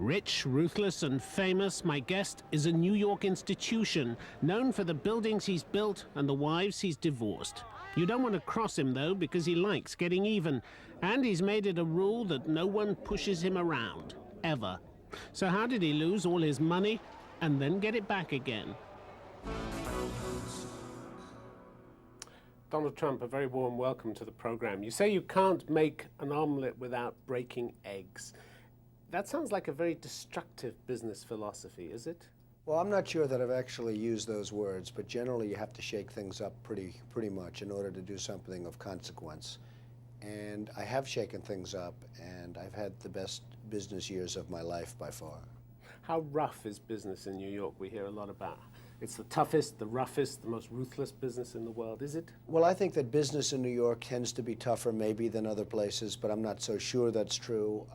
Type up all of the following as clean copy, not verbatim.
Rich, ruthless, and famous, my guest is a New York institution, known for the buildings he's built and the wives he's divorced. You don't want to cross him, though, because he likes getting even. And he's made it a rule that no one pushes him around, ever. So how did he lose all his money and then get it back again? Donald Trump, a very warm welcome to the program. You say you can't make an omelette without breaking eggs. That sounds like a very destructive business philosophy, is it? Well, I'm not sure that I've actually used those words, but generally you have to shake things up pretty much in order to do something of consequence. And I have shaken things up, and I've had the best business years of my life by far. How rough is business in New York? We hear a lot about it's the toughest, the roughest, the most ruthless business in the world. Is it? Well, I think that business in New York tends to be tougher maybe than other places, but I'm not so sure that's true.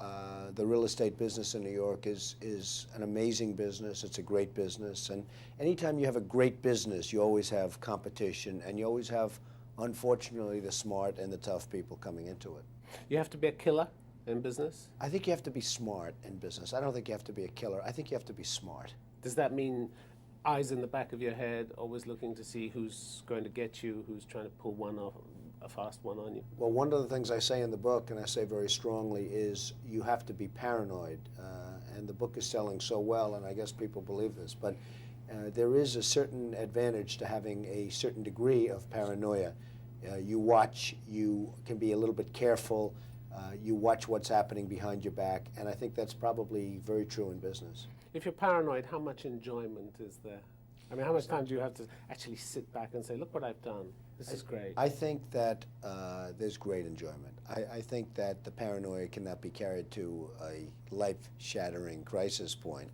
The real estate business in New York is an amazing business. It's a great business. And anytime you have a great business, you always have competition, and you always have, unfortunately, the smart and the tough people coming into it. You have to be a killer in business? I think you have to be smart in business. I don't think you have to be a killer. I think you have to be smart. Does that mean eyes in the back of your head, always looking to see who's going to get you, who's trying to pull one off, a fast one on you? Well, one of the things I say in the book, and I say very strongly, is you have to be paranoid. And the book is selling so well, and I guess people believe this, but there is a certain advantage to having a certain degree of paranoia. You watch, you can be a little bit careful, you watch what's happening behind your back, and I think that's probably very true in business. If you're paranoid, how much enjoyment is there? I mean, how much time do you have to actually sit back and say, look what I've done, this is great? I think that there's great enjoyment. I think that the paranoia cannot be carried to a life-shattering crisis point,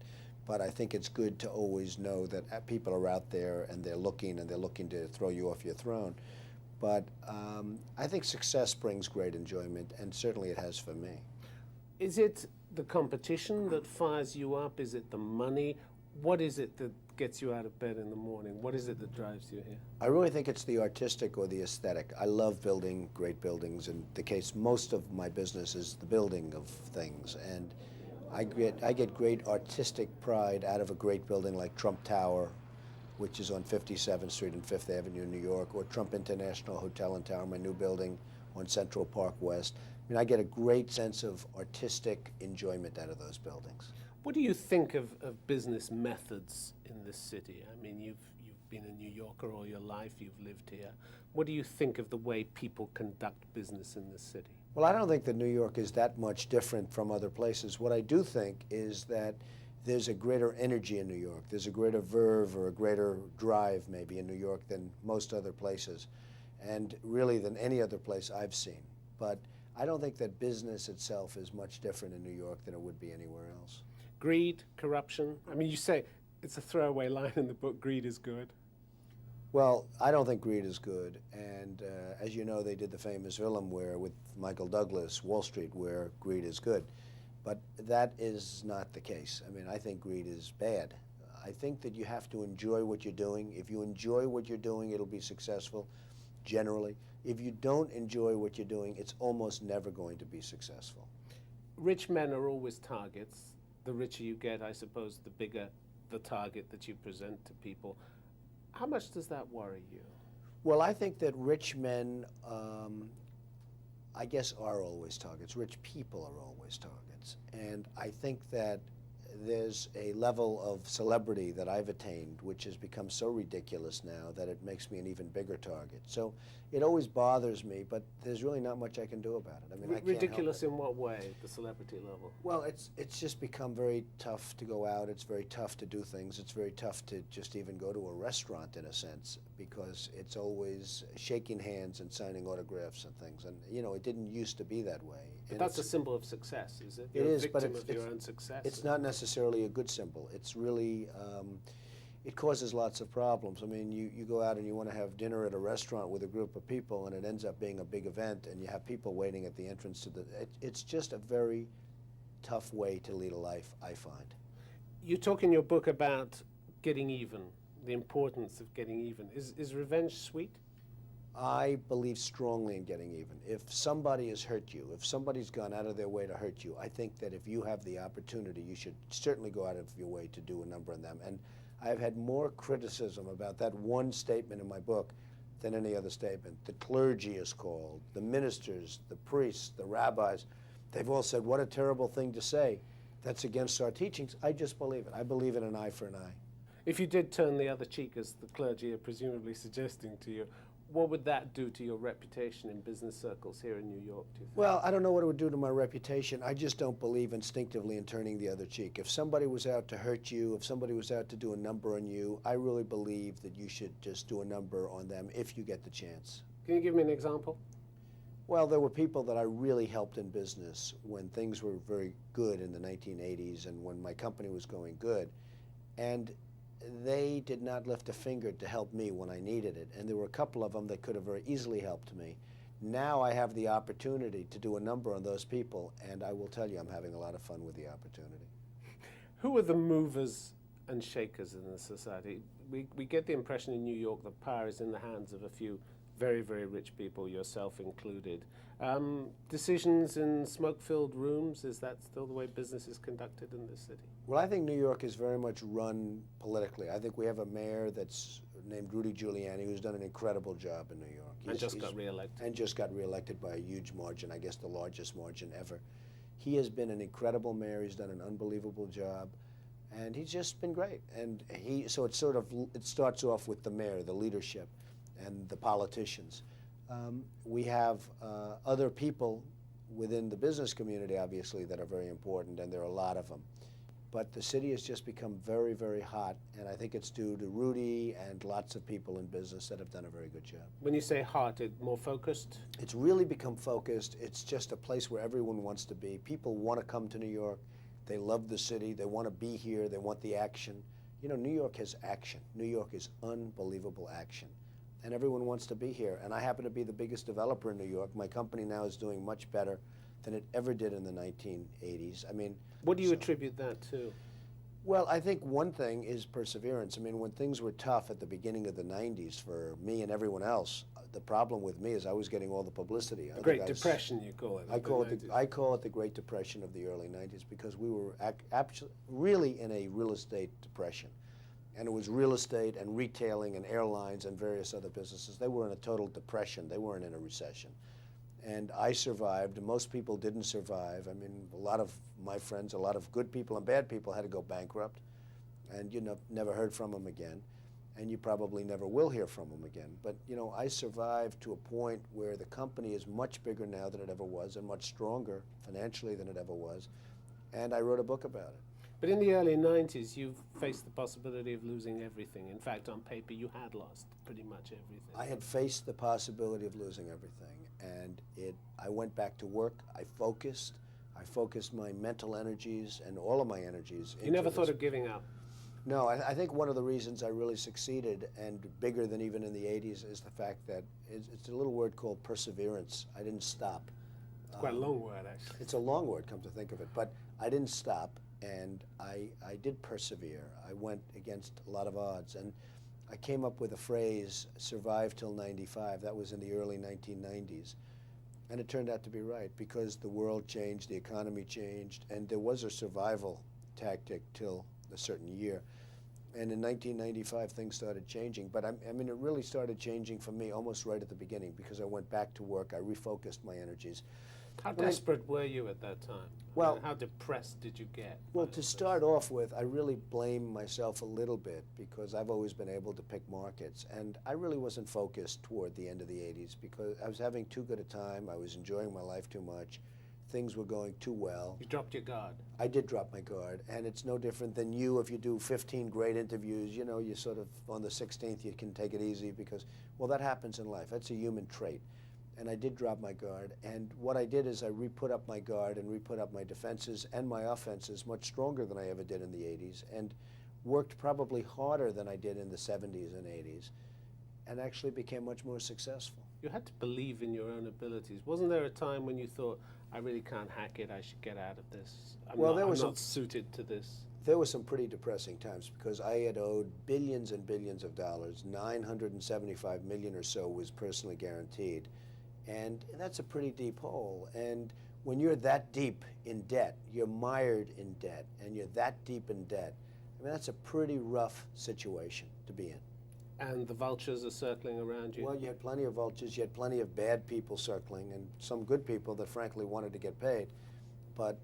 but I think it's good to always know that people are out there and they're looking to throw you off your throne. But I think success brings great enjoyment, and certainly it has for me. Is it the competition that fires you up? Is it the money? What is it that gets you out of bed in the morning? What is it that drives you here? I really think it's the artistic or the aesthetic. I love building great buildings. In the case, most of my business is the building of things, and I get great artistic pride out of a great building like Trump Tower, which is on 57th Street and 5th Avenue in New York, or Trump International Hotel and Tower, my new building on Central Park West. I mean, I get a great sense of artistic enjoyment out of those buildings. What do you think of business methods in this city? I mean, you've been a New Yorker all your life, you've lived here. What do you think of the way people conduct business in this city? Well, I don't think that New York is that much different from other places. What I do think is that there's a greater energy in New York. There's a greater verve or a greater drive maybe in New York than most other places, and really than any other place I've seen. But I don't think that business itself is much different in New York than it would be anywhere else. Greed, corruption. I mean, you say, it's a throwaway line in the book, greed is good. Well, I don't think greed is good. And as you know, they did the famous film with Michael Douglas, Wall Street, where greed is good. But that is not the case. I mean, I think greed is bad. I think that you have to enjoy what you're doing. If you enjoy what you're doing, it'll be successful, generally. If you don't enjoy what you're doing, it's almost never going to be successful. Rich men are always targets. The richer you get, I suppose, the bigger the target that you present to people. How much does that worry you? Well, I think that rich men, I guess, are always targets. Rich people are always targets. And I think that there's a level of celebrity that I've attained which has become so ridiculous now that it makes me an even bigger target. So it always bothers me, but there's really not much I can do about it. I mean, I can't help it. Ridiculous in what way, the celebrity level? Well, it's just become very tough to go out. It's very tough to do things. It's very tough to just even go to a restaurant, in a sense, because it's always shaking hands and signing autographs and things. And, you know, it didn't used to be that way. But that's a symbol of success, is it? It is, but it's a victim of your own success. It's not necessarily a good symbol. It's really, it causes lots of problems. I mean, you go out and you want to have dinner at a restaurant with a group of people, and it ends up being a big event, and you have people waiting at the entrance to the... It's just a very tough way to lead a life, I find. You talk in your book about getting even, the importance of getting even. Is revenge sweet? I believe strongly in getting even. If somebody has hurt you, if somebody's gone out of their way to hurt you, I think that if you have the opportunity, you should certainly go out of your way to do a number on them. And I've had more criticism about that one statement in my book than any other statement. The clergy is called, the ministers, the priests, the rabbis, they've all said, what a terrible thing to say. That's against our teachings. I just believe it. I believe in an eye for an eye. If you did turn the other cheek, as the clergy are presumably suggesting to you, what would that do to your reputation in business circles here in New York, do you think? Well, I don't know what it would do to my reputation. I just don't believe instinctively in turning the other cheek. If somebody was out to hurt you, if somebody was out to do a number on you, I really believe that you should just do a number on them if you get the chance. Can you give me an example? Well, there were people that I really helped in business when things were very good in the 1980s and when my company was going good. And they did not lift a finger to help me when I needed it. And there were a couple of them that could have very easily helped me. Now I have the opportunity to do a number on those people, and I will tell you I'm having a lot of fun with the opportunity. Who are the movers and shakers in the society? We get the impression in New York that power is in the hands of a few very, very rich people, yourself included. Decisions in smoke-filled rooms, is that still the way business is conducted in this city? Well, I think New York is very much run politically. I think we have a mayor that's named Rudy Giuliani who's done an incredible job in New York. And just got reelected. And just got reelected by a huge margin, I guess the largest margin ever. He has been an incredible mayor. He's done an unbelievable job. And he's just been great. And so it starts off with the mayor, the leadership, and the politicians. We have other people within the business community, obviously, that are very important, and there are a lot of them. But the city has just become very, very hot, and I think it's due to Rudy and lots of people in business that have done a very good job. When you say hot, it's more focused? It's really become focused. It's just a place where everyone wants to be. People want to come to New York. They love the city. They want to be here. They want the action. You know, New York has action. New York is unbelievable action. And everyone wants to be here. And I happen to be the biggest developer in New York. My company now is doing much better than it ever did in the 1980s. I mean, what do you attribute that to? Well, I think one thing is perseverance. I mean, when things were tough at the beginning of the 90s for me and everyone else, the problem with me is I was getting all the publicity. The Great Depression, you call it. I call it the Great Depression of the early 90s because we were really in a real estate depression. And it was real estate and retailing and airlines and various other businesses. They were in a total depression. They weren't in a recession. And I survived. Most people didn't survive. I mean, a lot of my friends, a lot of good people and bad people had to go bankrupt. And you never heard from them again. And you probably never will hear from them again. But, you know, I survived to a point where the company is much bigger now than it ever was and much stronger financially than it ever was. And I wrote a book about it. But in the early 90s, you faced the possibility of losing everything. In fact, on paper, you had lost pretty much everything. I had faced the possibility of losing everything, and I went back to work. I focused my mental energies and all of my energies. You never thought of giving up? No, I think one of the reasons I really succeeded, and bigger than even in the 80s, is the fact that it's a little word called perseverance. I didn't stop. It's quite a long word, actually. It's a long word, come to think of it, but I didn't stop. And I did persevere. I went against a lot of odds. And I came up with a phrase, survive till 95. That was in the early 1990s. And it turned out to be right because the world changed, the economy changed, and there was a survival tactic till a certain year. And in 1995, things started changing. But I mean, it really started changing for me almost right at the beginning because I went back to work. I refocused my energies. How desperate were you at that time? Well, how depressed did you get? Well, to start off with, I really blame myself a little bit because I've always been able to pick markets. And I really wasn't focused toward the end of the 80s because I was having too good a time. I was enjoying my life too much. Things were going too well. You dropped your guard. I did drop my guard. And it's no different than you if you do 15 great interviews. You know, you sort of, on the 16th, you can take it easy because, well, that happens in life. That's a human trait. And I did drop my guard. And what I did is I re-put up my guard and re-put up my defenses and my offenses much stronger than I ever did in the 80s and worked probably harder than I did in the 70s and 80s and actually became much more successful. You had to believe in your own abilities. Wasn't there a time when you thought, I really can't hack it, I should get out of this? I'm not suited to this? There were some pretty depressing times because I had owed billions and billions of dollars. 975 million or so was personally guaranteed. And that's a pretty deep hole. And when you're that deep in debt, you're mired in debt, and you're that deep in debt, I mean, that's a pretty rough situation to be in. And the vultures are circling around you? Well, you had plenty of vultures, you had plenty of bad people circling, and some good people that frankly wanted to get paid. But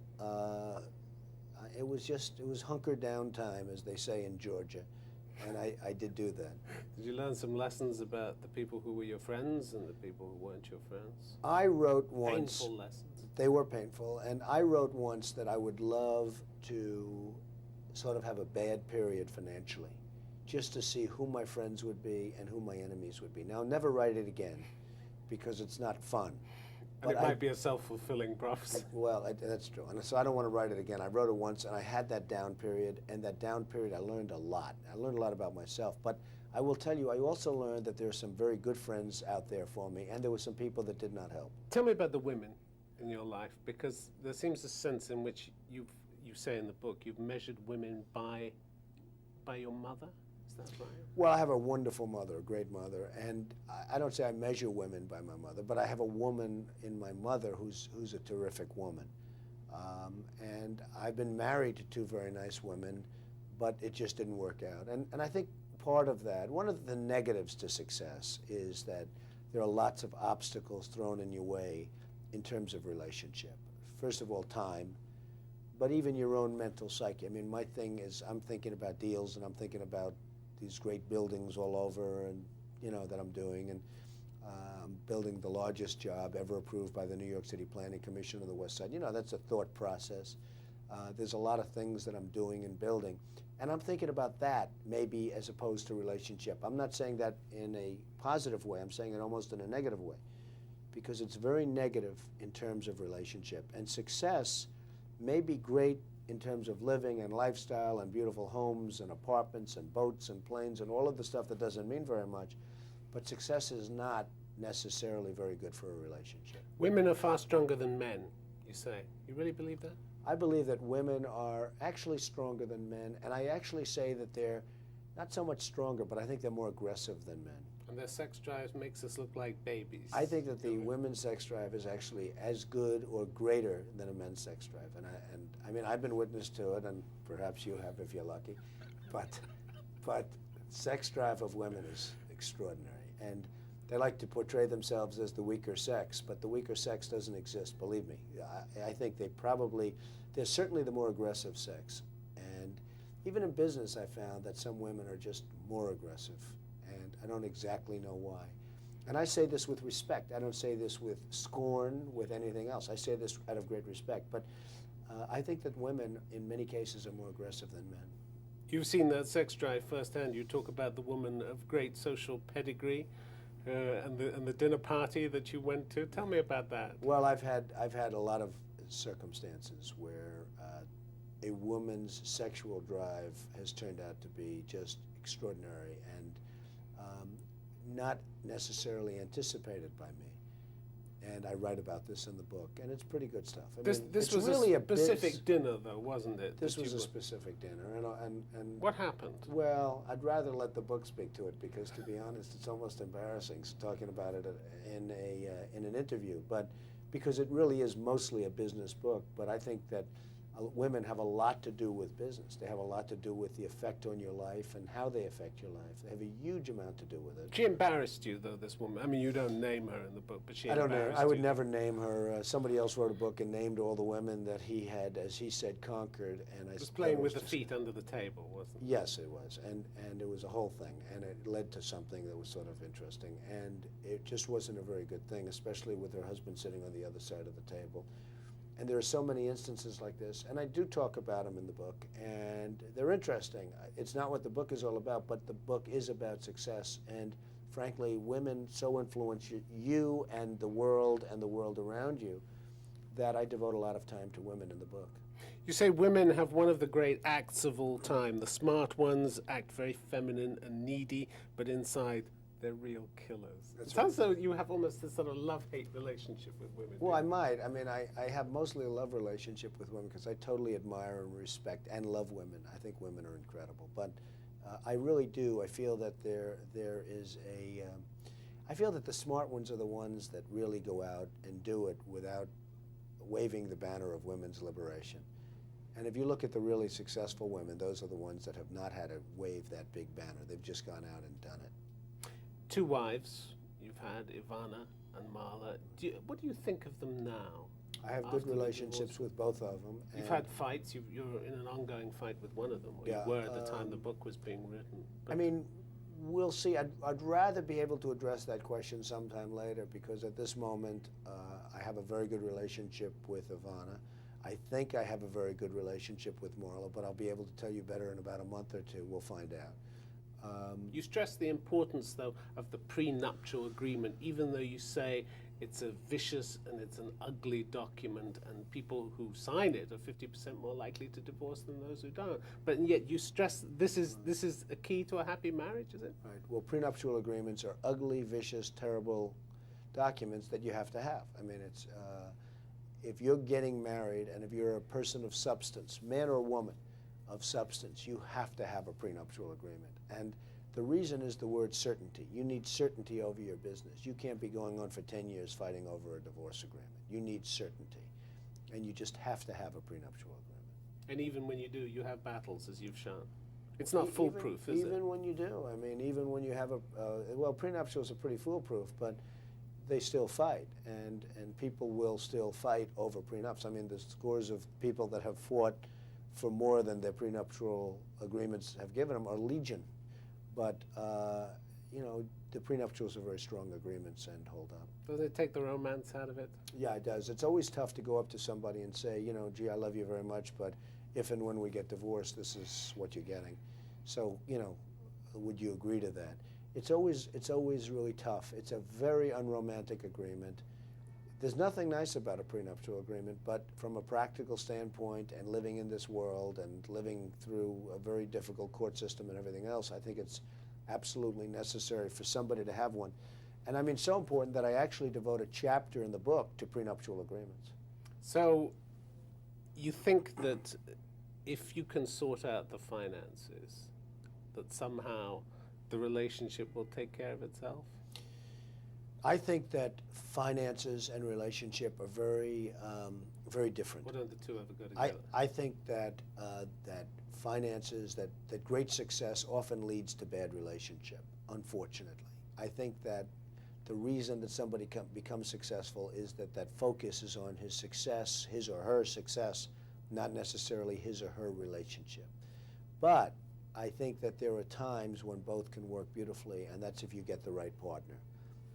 it was hunker down time, as they say in Georgia, and I did do that. Did you learn some lessons about the people who were your friends and the people who weren't your friends? I wrote once. Painful lessons. They were painful, and I wrote once that I would love to sort of have a bad period financially, just to see who my friends would be and who my enemies would be. Now, I'll never write it again, because it's not fun. And it might be a self-fulfilling prophecy. Well, that's true. And so I don't want to write it again. I wrote it once, and I had that down period, and that down period I learned a lot. I learned a lot about myself. But I will tell you, I also learned that there are some very good friends out there for me, and there were some people that did not help. Tell me about the women in your life, because there seems a sense in which you say in the book, you've measured women by your mother. Is that right? Well, I have a wonderful mother, a great mother, and I don't say I measure women by my mother, but I have a woman in my mother who's a terrific woman. And I've been married to two very nice women, but it just didn't work out. And I think part of that, one of the negatives to success is that there are lots of obstacles thrown in your way in terms of relationship. First of all, time, but even your own mental psyche. I mean, my thing is I'm thinking about deals, and I'm thinking about these great buildings all over, and that I'm doing, and I'm building the largest job ever approved by the New York City Planning Commission on the West Side. That's a thought process. There's a lot of things that I'm doing and building, and I'm thinking about that maybe as opposed to relationship. I'm not saying that in a positive way. I'm saying it almost in a negative way, because it's very negative in terms of relationship. And success may be great in terms of living and lifestyle and beautiful homes and apartments and boats and planes and all of the stuff that doesn't mean very much, but success is not necessarily very good for a relationship. Women are far stronger than men, you say. You really believe that? I believe that women are actually stronger than men, and I actually say that they're not so much stronger, but I think they're more aggressive than men. And their sex drive makes us look like babies. I think that the women's sex drive is actually as good or greater than a men's sex drive. And I mean, I've been witness to it, and perhaps you have if you're lucky, but sex drive of women is extraordinary. And they like to portray themselves as the weaker sex, but the weaker sex doesn't exist, believe me. I think they're certainly the more aggressive sex. And even in business, I found that some women are just more aggressive. And I don't exactly know why. And I say this with respect. I don't say this with scorn, with anything else. I say this out of great respect. But I think that women, in many cases, are more aggressive than men. You've seen that sex drive firsthand. You talk about the woman of great social pedigree and the dinner party that you went to. Tell me about that. Well, I've had a lot of circumstances where a woman's sexual drive has turned out to be just extraordinary and not necessarily anticipated by me. And I write about this in the book, and it's pretty good stuff. This was really a specific dinner, though, wasn't it? This was a specific dinner, and what happened? Well, I'd rather let the book speak to it, because, to be honest, it's almost embarrassing talking about it in an interview. But because it really is mostly a business book, but I think that women have a lot to do with business. They have a lot to do with the effect on your life and how they affect your life. They have a huge amount to do with it. She embarrassed you, though, this woman. I mean, you don't name her in the book, but she embarrassed you. I would never name her. Somebody else wrote a book and named all the women that he had, as he said, conquered. And I was playing with the feet under the table, wasn't it? Yes, it was. And it was a whole thing. And it led to something that was sort of interesting. And it just wasn't a very good thing, especially with her husband sitting on the other side of the table. And there are so many instances like this, and I do talk about them in the book, and they're interesting. It's not what the book is all about, but the book is about success, and frankly, women so influence you and the world around you that I devote a lot of time to women in the book. You say women have one of the great acts of all time. The smart ones act very feminine and needy, but inside they're real killers. That's It sounds as though you have almost this sort of love-hate relationship with women. Well, I might. I mean, I have mostly a love relationship with women because I totally admire and respect and love women. I think women are incredible. But I really do. I feel that there is a... I feel that the smart ones are the ones that really go out and do it without waving the banner of women's liberation. And if you look at the really successful women, those are the ones that have not had to wave that big banner. They've just gone out and done it. 2 wives you've had, Ivana and Marla. What do you think of them now? I have good relationships with both of them. You've had fights. You're in an ongoing fight with one of them, or you were at the time the book was being written. I mean, we'll see. I'd rather be able to address that question sometime later because at this moment, I have a very good relationship with Ivana. I think I have a very good relationship with Marla, but I'll be able to tell you better in about a month or two. We'll find out. You stress the importance, though, of the prenuptial agreement, even though you say it's a vicious and it's an ugly document, and people who sign it are 50% more likely to divorce than those who don't. But yet you stress this is a key to a happy marriage, is it? Right. Well, prenuptial agreements are ugly, vicious, terrible documents that you have to have. I mean, it's if you're getting married and if you're a person of substance, man or woman of substance, you have to have a prenuptial agreement. And the reason is the word certainty. You need certainty over your business. You can't be going on for 10 years fighting over a divorce agreement. You need certainty. And you just have to have a prenuptial agreement. And even when you do, you have battles, as you've shown. It's not foolproof, is it? Even when you do. I mean, even when you have well, prenuptials are pretty foolproof, but they still fight, and people will still fight over prenups. I mean, there's scores of people that have fought for more than their prenuptial agreements have given them are legion. But, you know, the prenuptials are very strong agreements and hold up. Does it take the romance out of it? Yeah, it does. It's always tough to go up to somebody and say, you know, gee, I love you very much, but if and when we get divorced, this is what you're getting. So, you know, would you agree to that? It's always really tough. It's a very unromantic agreement. There's nothing nice about a prenuptial agreement, but from a practical standpoint and living in this world and living through a very difficult court system and everything else, I think it's absolutely necessary for somebody to have one. And I mean, so important that I actually devote a chapter in the book to prenuptial agreements. So you think that if you can sort out the finances, that somehow the relationship will take care of itself? I think that finances and relationship are very, very different. What don't the two ever go together? I think that that finances, that great success often leads to bad relationship, unfortunately. I think that the reason that somebody becomes successful is that focus is on his success, his or her success, not necessarily his or her relationship. But I think that there are times when both can work beautifully, and that's if you get the right partner.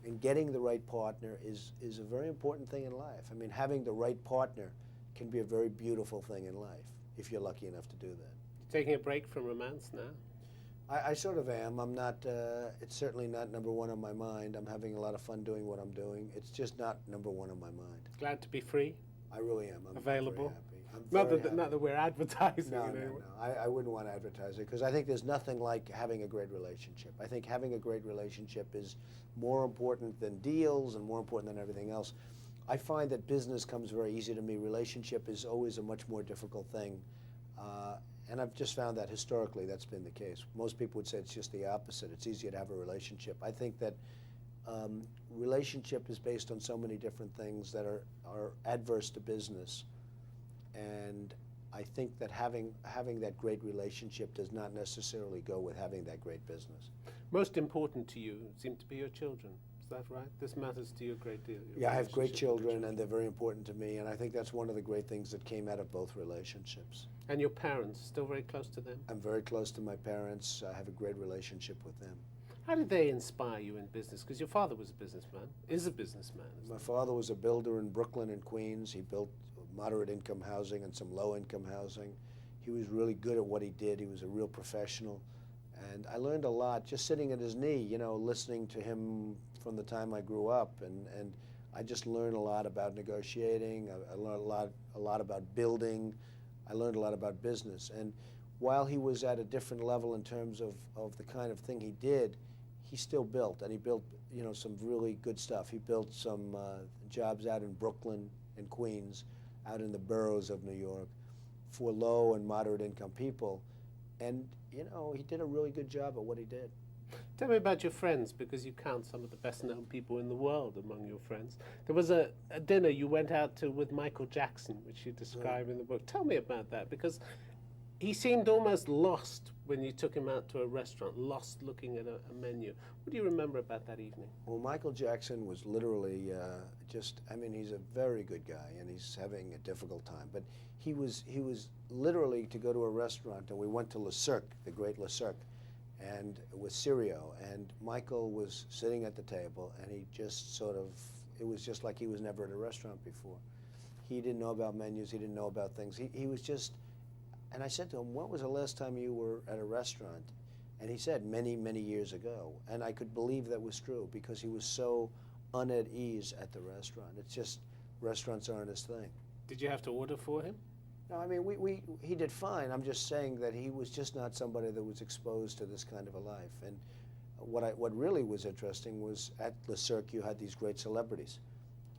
And getting the right partner is a very important thing in life. I mean, having the right partner can be a very beautiful thing in life, if you're lucky enough to do that. Taking a break from romance now? I sort of am. I'm not, it's certainly not number one on my mind. I'm having a lot of fun doing what I'm doing. It's just not number one on my mind. Glad to be free? I really am. I'm available? very happy. I'm Not that we're advertising. No, I wouldn't want to advertise it because I think there's nothing like having a great relationship. I think having a great relationship is more important than deals and more important than everything else. I find that business comes very easy to me. Relationship is always a much more difficult thing. And I've just found that historically that's been the case. Most people would say it's just the opposite. It's easier to have a relationship. I think that relationship is based on so many different things that are adverse to business. And I think that having that great relationship does not necessarily go with having that great business. Most important to you seem to be your children. Is that right? This matters to you a great deal. Yeah, I have great children, and they're very important to me. And I think that's one of the great things that came out of both relationships. And your parents, still very close to them? I'm very close to my parents. I have a great relationship with them. How did they inspire you in business? Because your father was a businessman, is a businessman. My father was a builder in Brooklyn and Queens. He built moderate income housing and some low income housing. He was really good at what he did. He was a real professional. And I learned a lot just sitting at his knee, you know, listening to him from the time I grew up. And I just learned a lot about negotiating. I learned a lot about building. I learned a lot about business. And while he was at a different level in terms of the kind of thing he did, he still built, and he built, you know, some really good stuff. He built some jobs out in Brooklyn and Queens, out in the boroughs of New York, for low and moderate income people. And, you know, he did a really good job at what he did. Tell me about your friends, because you count some of the best-known people in the world among your friends. There was a dinner you went out to with Michael Jackson, which you describe in the book. Tell me about that, because he seemed almost lost when you took him out to a restaurant, lost looking at a menu. What do you remember about that evening? Well, Michael Jackson was literally I mean, he's a very good guy, and he's having a difficult time. But he was literally to go to a restaurant, and we went to Le Cirque, the great Le Cirque, and with Sirio, and Michael was sitting at the table, and he just sort of, it was just like he was never at a restaurant before. He didn't know about menus, he didn't know about things. He was just, and I said to him, when was the last time you were at a restaurant? And he said, many, many years ago. And I could believe that was true, because he was so at ease at the restaurant. It's just, restaurants aren't his thing. Did you have to order for him? No, I mean, he did fine. I'm just saying that he was just not somebody that was exposed to this kind of a life. And what really was interesting was at Le Cirque, you had these great celebrities,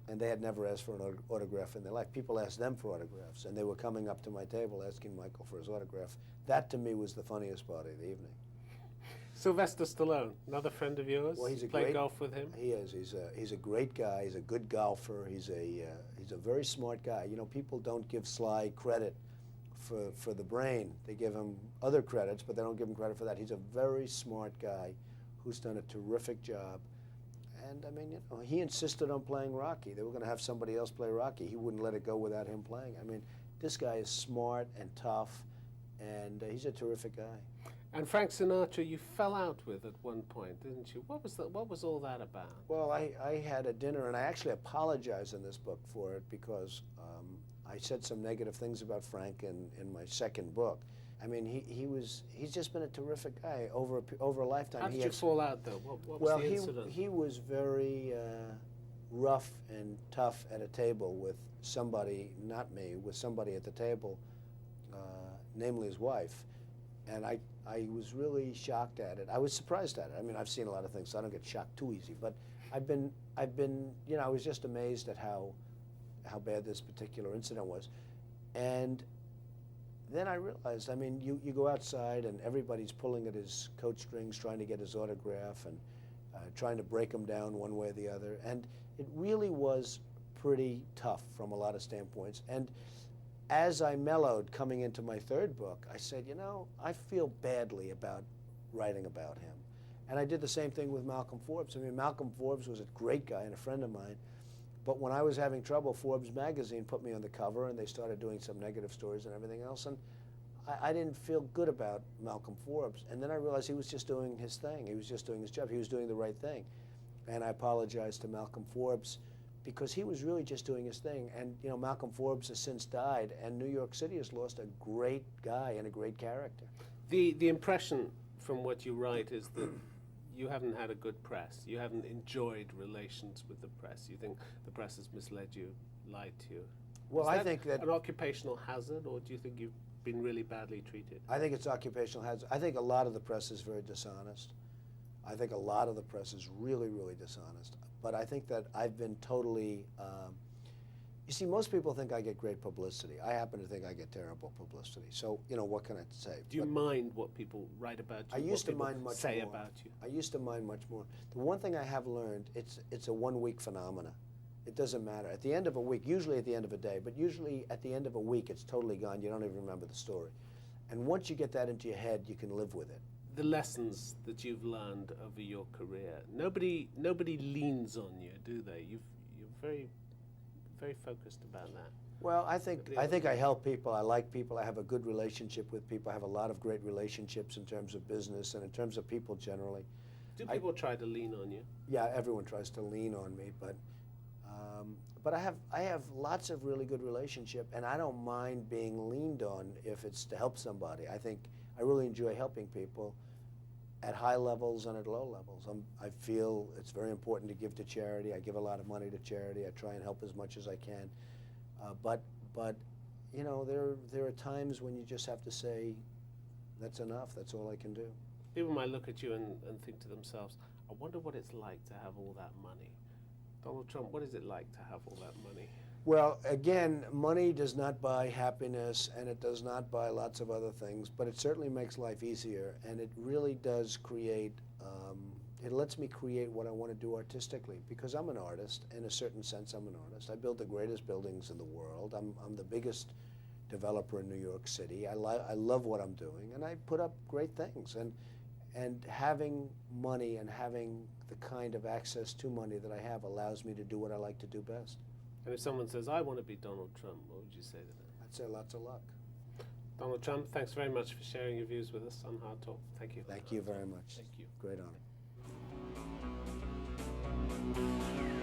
and they had never asked for an autograph in their life. People asked them for autographs, and they were coming up to my table asking Michael for his autograph. That, to me, was the funniest part of the evening. Sylvester Stallone, another friend of yours. Well, he's a Play great golf with him. He is. He's a great guy. He's a good golfer. He's a very smart guy. You know, people don't give Sly credit for the brain. They give him other credits, but they don't give him credit for that. He's a very smart guy who's done a terrific job. And I mean, you know, he insisted on playing Rocky. They were going to have somebody else play Rocky. He wouldn't let it go without him playing. I mean, this guy is smart and tough, and he's a terrific guy. And Frank Sinatra, you fell out with at one point, didn't you? What was all that about? Well, I had a dinner, and I actually apologize in this book for it, because I said some negative things about Frank in my second book. I mean, he's just been a terrific guy over a lifetime. How did you fall out, though? What was the incident? He was very rough and tough at a table with somebody, not me, with somebody at the table, namely his wife. And I was really shocked at it. I was surprised at it. I mean, I've seen a lot of things, so I don't get shocked too easy. But I've been, you know, I was just amazed at how bad this particular incident was. And then I realized, I mean, you go outside and everybody's pulling at his coat strings, trying to get his autograph, and trying to break him down one way or the other. And it really was pretty tough from a lot of standpoints. And as I mellowed coming into my third book, I said, you know, I feel badly about writing about him. And I did the same thing with Malcolm Forbes. I mean, Malcolm Forbes was a great guy and a friend of mine, but when I was having trouble, Forbes magazine put me on the cover, and they started doing some negative stories and everything else, and I didn't feel good about Malcolm Forbes. And then I realized he was just doing his thing. He was just doing his job. He was doing the right thing. And I apologized to Malcolm Forbes, because he was really just doing his thing. And, you know, Malcolm Forbes has since died, and New York City has lost a great guy and a great character. The impression from what you write is that you haven't had a good press. You haven't enjoyed relations with the press. You think the press has misled you, lied to you. Well, I think that an occupational hazard, or do you think you've been really badly treated? I think it's occupational hazard. I think a lot of the press is very dishonest. I think a lot of the press is really, really dishonest. But I think that I've been totally, you see, most people think I get great publicity. I happen to think I get terrible publicity. So, you know, what can I say? Do you mind what people write about you? I used to mind much say more. about you? I used to mind much more. The one thing I have learned, it's a one-week phenomena. It doesn't matter. At the end of a week, usually at the end of a day, but usually at the end of a week, it's totally gone. You don't even remember the story. And once you get that into your head, you can live with it. The lessons that you've learned over your career, nobody leans on you, do they? You're very, very focused about that. Well, I think I help people. I like people. I have a good relationship with people. I have a lot of great relationships in terms of business and in terms of people generally. Do people try to lean on you? Yeah, everyone tries to lean on me, but I have lots of really good relationship, and I don't mind being leaned on if it's to help somebody. I really enjoy helping people at high levels and at low levels. I feel it's very important to give to charity. I give a lot of money to charity. I try and help as much as I can. But you know, there are times when you just have to say, that's enough. That's all I can do. People might look at you and think to themselves, I I wonder what it's like to have all that money. Donald Trump, what is it like to have all that money? Well, again, money does not buy happiness, and it does not buy lots of other things, but it certainly makes life easier, and it really does create, it lets me create what I want to do artistically, because I'm an artist. In a certain sense, I'm an artist. I build the greatest buildings in the world. I'm the biggest developer in New York City. I love what I'm doing, and I put up great things. And having money and having the kind of access to money that I have allows me to do what I like to do best. And if someone says, I want to be Donald Trump, what would you say to them? I'd say lots of luck. Donald Trump, thanks very much for sharing your views with us on Hard Talk. Thank you. Thank you very much. Thank you. Great honor.